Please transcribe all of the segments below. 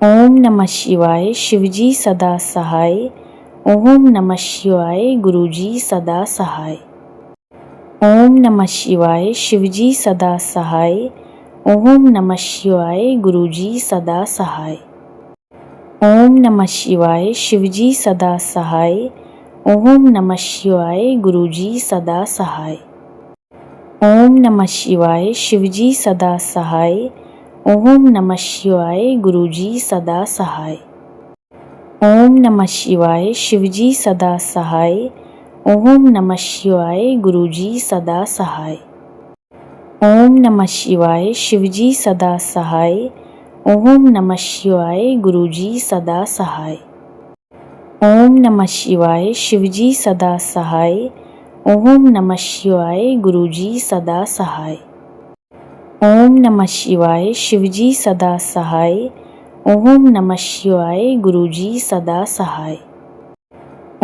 ओम नमः शिवाय शिवजी सदा सहाय। ओम नमः शिवाय गुरुजी सदा सहाय। ओम नमः शिवाय शिवजी सदा सहाय। ओम नमः शिवाय गुरुजी सदा सहाय। ओम नमः शिवाय शिवजी सदा सहाय। ओम नमः शिवाय गुरुजी सदा सहाय। ओम नमः शिवाय शिवजी सदा सहाय। ओम नमः शिवाय गुरुजी सदा सहाय। ओम नमः शिवाय शिवजी सदा सहाय। ओम नमः शिवाय गुरुजी सदा सहाय। ओम नमः शिवाय शिवजी सदा सहाय। ओम नमः शिवाय गुरुजी सदा सहाय। ओम नमः शिवाय शिवजी सदा सहाय। ओम नमः शिवाय गुरुजी सदा सहाय। ओम नमः शिवाय शिवजी सदा सहाय। ओम नमः शिवाय गुरुजी सदा सहाय।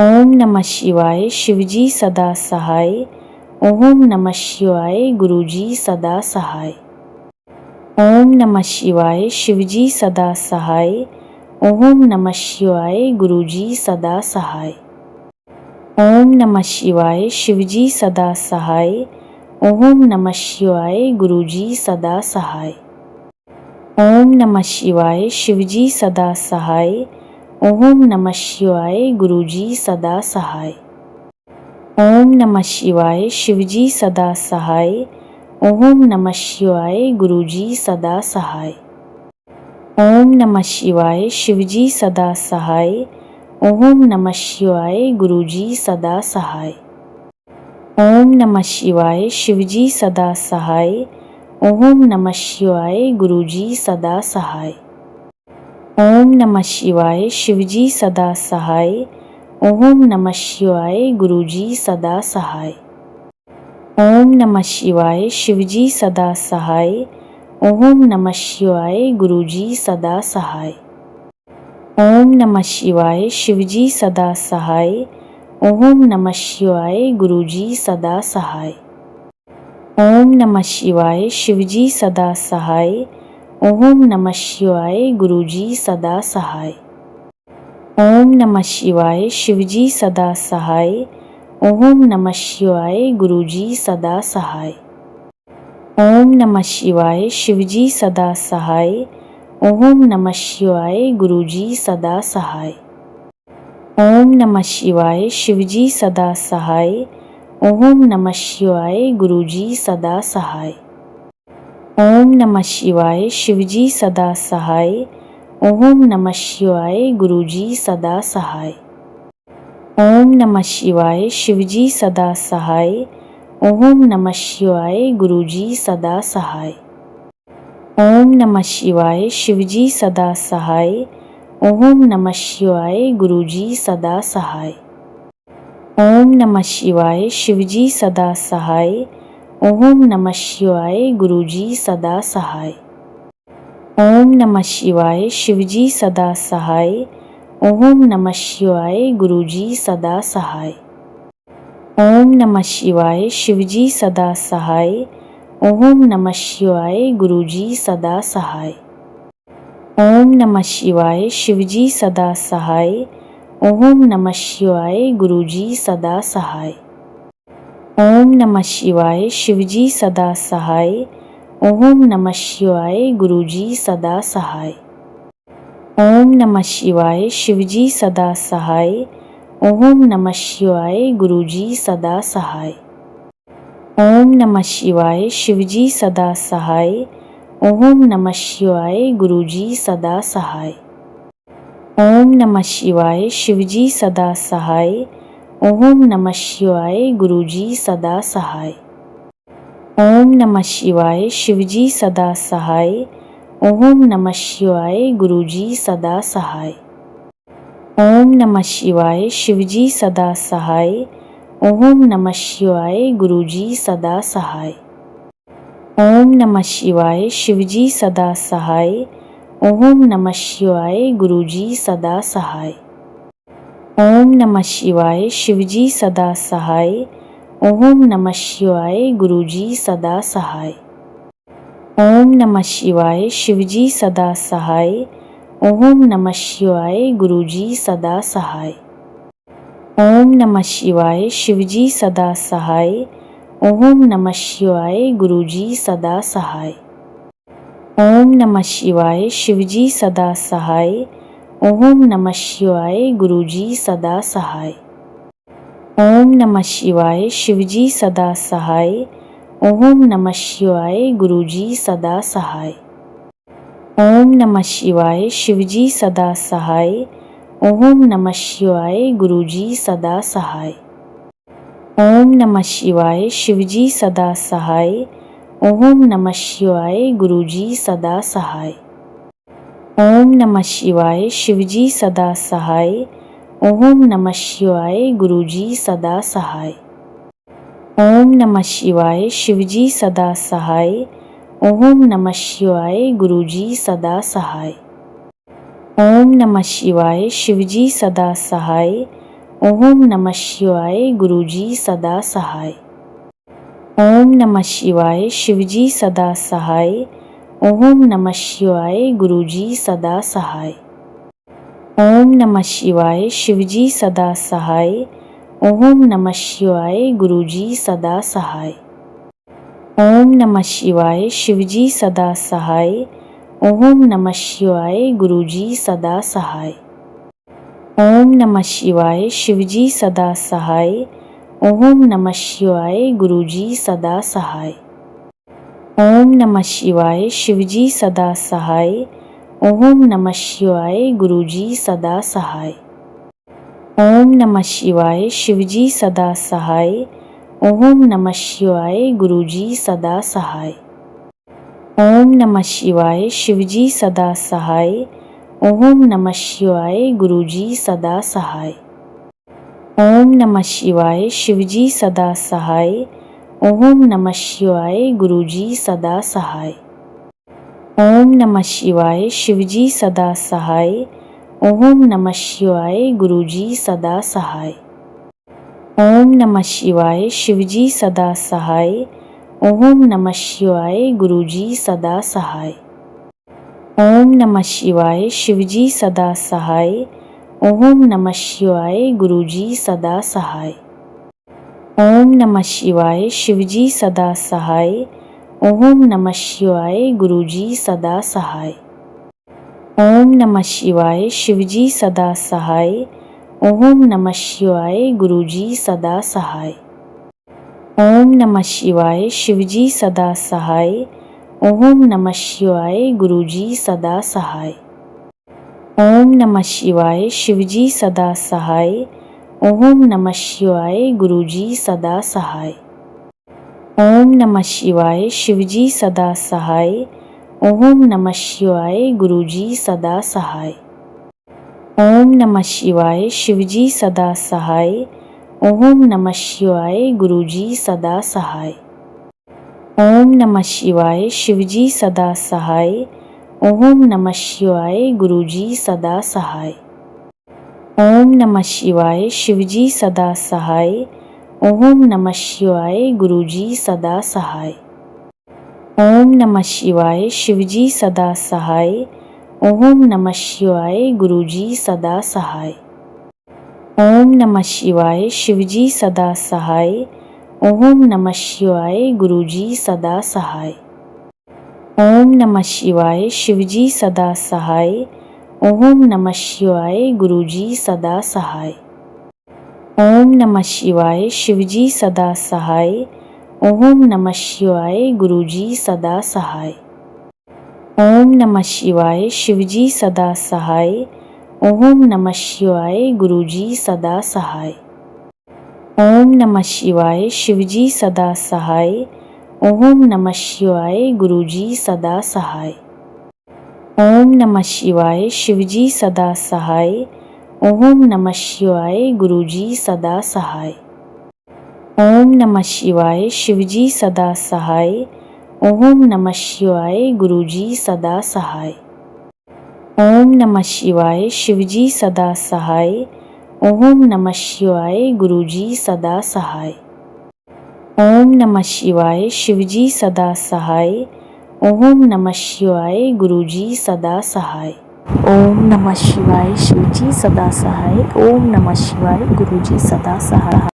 ओम नमः शिवाय शिवजी सदा सहाय। ओम नमः शिवाय गुरुजी सदा सहाय। ओम नमः शिवाय शिवजी सदा सहाय। ओम नमः शिवाय गुरुजी सदा सहाय। ओम नमः शिवाय शिवजी सदा सहाय। ओम नमः शिवाय गुरुजी सदा सहाय। ओम नमः शिवाय शिवजी सदा सहाय। ओम नमः शिवाय गुरुजी सदा सहाय। ओम नमः शिवाय शिवजी सदा सहाय। ओम नमः शिवाय गुरुजी सदा सहाय। ओम नमः शिवाय शिवजी सदा सहाय। ओम नमः शिवाय गुरुजी सदा सहाय। ओम नमः शिवाय शिवजी सदा सहाय। ओम नमः शिवाय गुरुजी सदा सहाय। ओम नमः शिवाय शिवजी सदा सहाय। ओम नमः शिवाय गुरुजी सदा सहाय। ओम नमः शिवाय शिवजी सदा सहाय। ओम नमः शिवाय गुरुजी सदा सहाय। ओम नमः शिवाय शिवजी सदा सहाय। ओम नमः शिवाय गुरुजी सदा सहाय। ओम नमः शिवाय शिवजी सदा सहाय। ओम नमः शिवाय गुरुजी सदा सहाय। ओम नमः शिवाय शिवजी सदा सहाय। ओम नमः शिवाय गुरुजी सदा सहाय। ओम नमः शिवाय शिवजी सदा सहाय। ओम नमः शिवाय गुरुजी सदा सहाय। ओम नमः शिवाय शिवजी सदा सहाय। ओम नमः शिवाय गुरुजी सदा सहाय। ओम नमः शिवाय शिवजी सदा सहाय। ओम नमः शिवाय गुरुजी सदा सहाय। ओम नमः शिवाय शिवजी सदा सहाय। ओम नमः शिवाय गुरुजी सदा सहाय। ओम नमः शिवाय शिवजी सदा सहाय। ओम नमः शिवाय गुरुजी सदा सहाय। ओम नमः शिवाय शिवजी सदा सहाय। ओम नमः शिवाय गुरुजी सदा सहाय। ओम नमः शिवाय शिवजी सदा सहाय। ओम नमः शिवाय गुरुजी सदा सहाय। ओम नमः शिवाय शिवजी सदा सहाय। ओम नमः शिवाय गुरुजी सदा सहाय। ओम नमः शिवाय शिवजी सदा सहाय। ओम नमः शिवाय गुरुजी सदा सहाय। ओम नमः शिवाय शिवजी सदा सहाय। ओम नमः शिवाय गुरुजी सदा सहाय। ओम नमः शिवाय शिवजी सदा सहाय। ओम नमः शिवाय गुरुजी सदा सहाय। ओम नमः शिवाय शिवजी सदा सहाय। ओम नमः शिवाय गुरुजी सदा सहाय। ओम नमः शिवाय शिवजी सदा सहाय। ओम नमः शिवाय गुरुजी सदा सहाय। ओम नमः शिवाय शिवजी सदा सहाय। ओम नमः शिवाय गुरुजी सदा सहाय। ओम नमः शिवाय शिवजी सदा सहाय। ओम नमः शिवाय गुरुजी सदा सहाय। ओम नमः शिवाय शिवजी सदा सहाय। ओम नमः शिवाय गुरुजी सदा सहाय। ओम नमः शिवाय शिवजी सदा सहाय। ओम नमः शिवाय गुरुजी सदा सहाय। ओम नमः शिवाय शिवजी सदा सहाय। ओम नमः शिवाय गुरुजी सदा सहाय। ओम नमः शिवाय शिवजी सदा सहाय। ओम नमः शिवाय गुरुजी सदा सहाय। ओम नमः शिवाय शिवजी सदा सहाय। ओम नमः शिवाय गुरुजी सदा सहाय। ओम नमः शिवाय शिवजी सदा सहाय। ओम नमः शिवाय गुरुजी सदा सहाय। ओम नमः शिवाय शिवजी सदा सहाय। ओम नमः शिवाय गुरुजी सदा सहाय। ओम नमः शिवाय शिवजी सदा सहाय। ओम नमः शिवाय गुरुजी सदा सहाय। ओम नमः शिवाय शिवजी सदा सहाय। ओम नमः शिवाय गुरुजी सदा सहाय। ओम नमः शिवाय शिवजी सदा सहाय। ओम नमः शिवाय गुरुजी सदा सहाय। ओम नमः शिवाय शिवजी सदा सहाय। ओम नमः शिवाय गुरुजी सदा सहाय। ओम नमः शिवाय शिवजी सदा सहाय। ओम नमः शिवाय गुरुजी सदा सहाय। ओम नमः शिवाय शिवजी सदा सहाय। ओम नमः शिवाय गुरुजी सदा सहाय। ओम नमः शिवाय शिवजी सदा सहाय। ओम नमः शिवाय गुरुजी सदा सहाय। ओम नमः शिवाय शिवजी सदा सहाय। ओम नमः शिवाय गुरुजी सदा सहाय। ओम नमः शिवाय शिवजी सदा सहाय। ओम नमः शिवाय गुरुजी सदा सहाय। ओम नमः शिवाय शिवजी सदा सहाय। ओम नमः शिवाय गुरुजी सदा सहाय। ओम नमः शिवाय शिवजी सदा सहाय। ओम नमः शिवाय गुरुजी सदा सहाय। ओम नमः शिवाय शिवजी सदा सहाय। ओम नमः शिवाय गुरुजी सदा सहाय। ओम नमः शिवाय शिवजी सदा सहाय। ओम नमः शिवाय गुरुजी सदा सहाय। ओम नमः शिवाय शिवजी सदा सहाय। ओम नमः शिवाय गुरुजी सदा सहाय। ओम नमः शिवाय शिवजी सदा सहाय। ओम नमः शिवाय गुरुजी सदा सहाय। ओम नमः शिवाय शिवजी सदा सहाय। ओम नमः शिवाय गुरुजी सदा सहाय। ओम नमः शिवाय शिवजी सदा सहाय। ओम नमः शिवाय गुरुजी सदा सहाय। ओम नमः शिवाय शिवजी सदा सहाय। ओम नमः शिवाय गुरुजी सदा सहाय। ओम नमः शिवाय शिवजी सदा सहाय। ओम नमः शिवाय गुरुजी सदा सहाय। ओम नमः शिवाय शिवजी सदा सहाय। ओम नमः शिवाय गुरुजी सदा सहाय। ओम नमः शिवाय शिवजी सदा सहाय। ओम नमः शिवाय गुरुजी सदा सहाय। ओम नमः शिवाय शिवजी सदा सहाय। ओम नमः शिवाय गुरुजी सदा सहाय। ओम नमः शिवाय शिवजी सदा सहाय। ओम नमः शिवाय गुरुजी सदा सहाय। ओम नमः शिवाय शिवजी सदा सहाय। ओम नमः शिवाय गुरुजी सदा सहाय। ओम नमः शिवाय शिवजी सदा सहाय। ओम नमः शिवाय गुरुजी सदा सहाय। ओम नमः शिवाय शिवजी सदा सहाय। ओम नमः शिवाय गुरुजी सदा सहाय। ओम नमः शिवाय शिवजी सदा सहाय। ओम नमः शिवाय गुरुजी सदा सहाय। ओम नमः शिवाय शिवजी सदा सहाय। ओम नमः शिवाय गुरुजी सदा सहाय। ओम नमः शिवाय शिवजी सदा सहाय। ओम नमः शिवाय गुरुजी सदा सहाय। ओम नमः शिवाय शिवजी सदा सहाय। ओम नमः शिवाय गुरुजी सदा सहाय। ओम नमः शिवाय शिवजी सदा सहाय। ओम नमः शिवाय गुरुजी सदा सहाय। ओम नमः शिवाय शिवजी सदा सहाय। ओम नमः शिवाय गुरुजी सदा सहाय। ओम नमः शिवाय शिवजी सदा सहाय। ओम नमः शिवाय गुरुजी सदा सहाय। ओम नमः शिवाय शिवजी सदा सहाय। ओम नमः शिवाय गुरुजी सदा सहाय।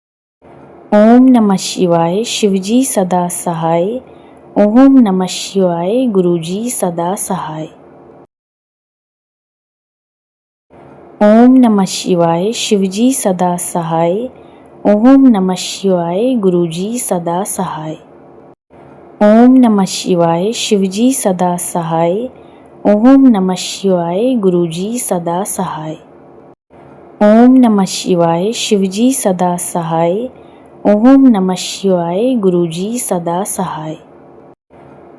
ओम नमः शिवाय शिवजी सदा सहाय। ओम नमः शिवाय गुरुजी सदा सहाय। ओम नमः शिवाय शिवजी सदा सहाय। ओम नमः शिवाय गुरुजी सदा सहाय। ओम नमः शिवाय शिवजी सदा सहाय। ओम नमः शिवाय गुरुजी सदा सहाय। ओम नमः शिवाय शिवजी सदा सहाय। ओम नमः शिवाय गुरुजी सदा सहाय।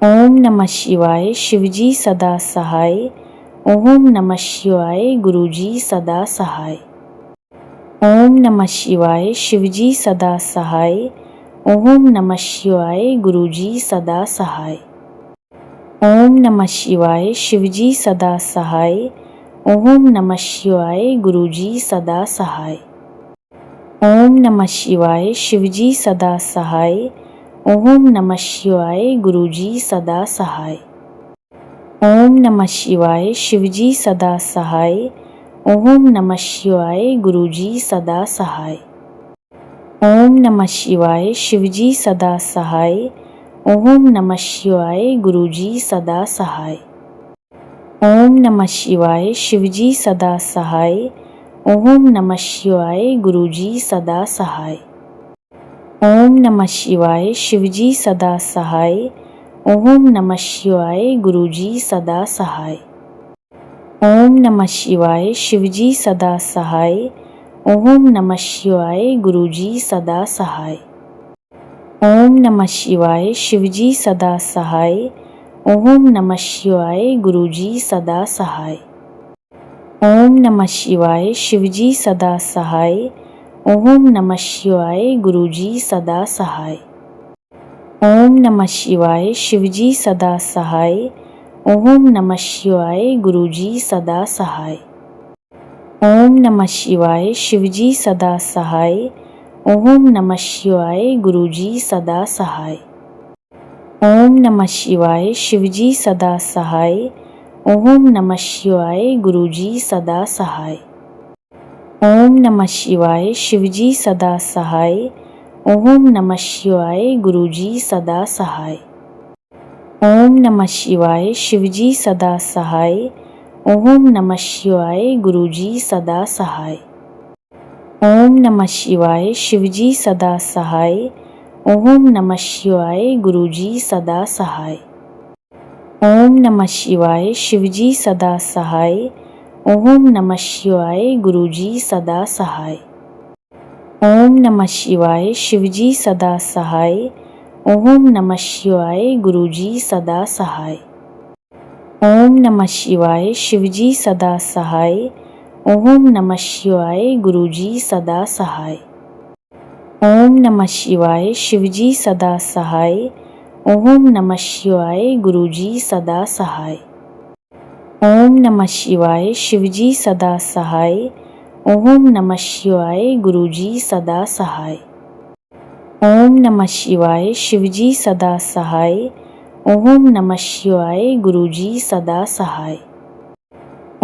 ओम नमः शिवाय शिवजी सदा सहाय। ओम नमः शिवाय गुरुजी सदा सहाय। ओम नमः शिवाय शिवजी सदा सहाय। ओम नमः शिवाय गुरुजी सदा सहाय। ओम नमः शिवाय शिवजी सदा सहाय। ओम नमः शिवाय गुरुजी सदा सहाय। ओम नमः शिवाय शिवजी सदा सहाय। ओम नमः शिवाय गुरुजी सदा सहाय। ओम नमः शिवाय शिवजी सदा सहाय। ओम नमः शिवाय गुरुजी सदा सहाय। ओम नमः शिवाय शिवजी सदा सहाय। ओम नमः शिवाय गुरुजी सदा सहाय। ओम नमः शिवाय शिवजी सदा सहाय। ओम नमः शिवाय गुरुजी सदा सहाय। ओम नमः शिवाय शिवजी सदा सहाय। ओम नमः शिवाय गुरुजी सदा सहाय। ओम नमः शिवाय शिवजी सदा सहाय। ओम नमः शिवाय गुरुजी सदा सहाय। ओम नमः शिवाय शिवजी सदा सहाय। ओम नमः शिवाय गुरुजी सदा सहाय। ओम नमः शिवाय शिवजी सदा सहाय। ओम नमः शिवाय गुरुजी सदा सहाय। ओम नमः शिवाय शिवजी सदा सहाय। ओम नमः शिवाय गुरुजी सदा सहाय। ओम नमः शिवाय शिवजी सदा सहाय। ओम नमः शिवाय गुरुजी सदा सहाय। ओम नमः शिवाय शिवजी सदा सहाय। ओम नमः शिवाय गुरुजी सदा सहाय। ओम नमः शिवाय शिवजी सदा सहाय। ओम नमः शिवाय गुरुजी सदा सहाय। ओम नमः शिवाय शिवजी सदा सहाय। ओम नमः शिवाय गुरुजी सदा सहाय। ओम नमः शिवाय शिवजी सदा सहाय। ओम नमः शिवाय गुरुजी सदा सहाय। ओम नमः शिवाय शिवजी सदा सहाय। ओम नमः शिवाय गुरुजी सदा सहाय। ओम नमः शिवाय शिवजी सदा सहाय। ओम नमः शिवाय गुरुजी सदा सहाय। ओम नमः शिवाय शिवजी सदा सहाय। ओम नमः शिवाय गुरुजी सदा सहाय। ओम नमः शिवाय शिवजी सदा सहाय। ओम नमः शिवाय गुरुजी सदा सहाय। ओम नमः शिवाय शिवजी सदा सहाय। ओम नमः शिवाय गुरुजी सदा सहाय। ओम नमः शिवाय शिवजी सदा सहाय। ओम नमः शिवाय गुरुजी सदा सहाय।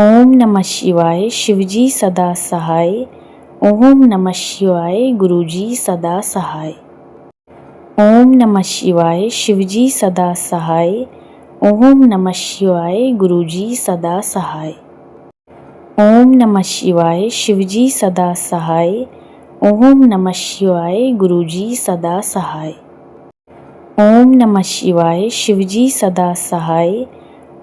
ओम नमः शिवाय शिवजी सदा सहाय। ओम नमः शिवाय गुरुजी सदा सहाय। ओम नमः शिवाय शिवजी सदा सहाय। ओम नमः शिवाय गुरुजी सदा सहाय। ओम नमः शिवाय शिवजी सदा सहाय। ओम नमः शिवाय गुरुजी सदा सहाय। ओम नमः शिवाय शिवजी सदा सहाय।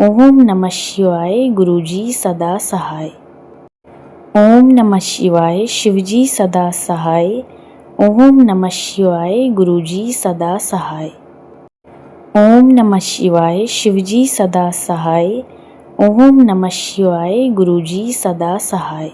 ओम नमः शिवाय गुरुजी सदा सहाय। ओम नमः शिवाय शिवजी सदा सहाय। ओम नमः शिवाय गुरुजी सदा सहाय। ओम नमः शिवाय शिवजी सदा सहाय। ओम नमः शिवाय गुरुजी सदा सहाय।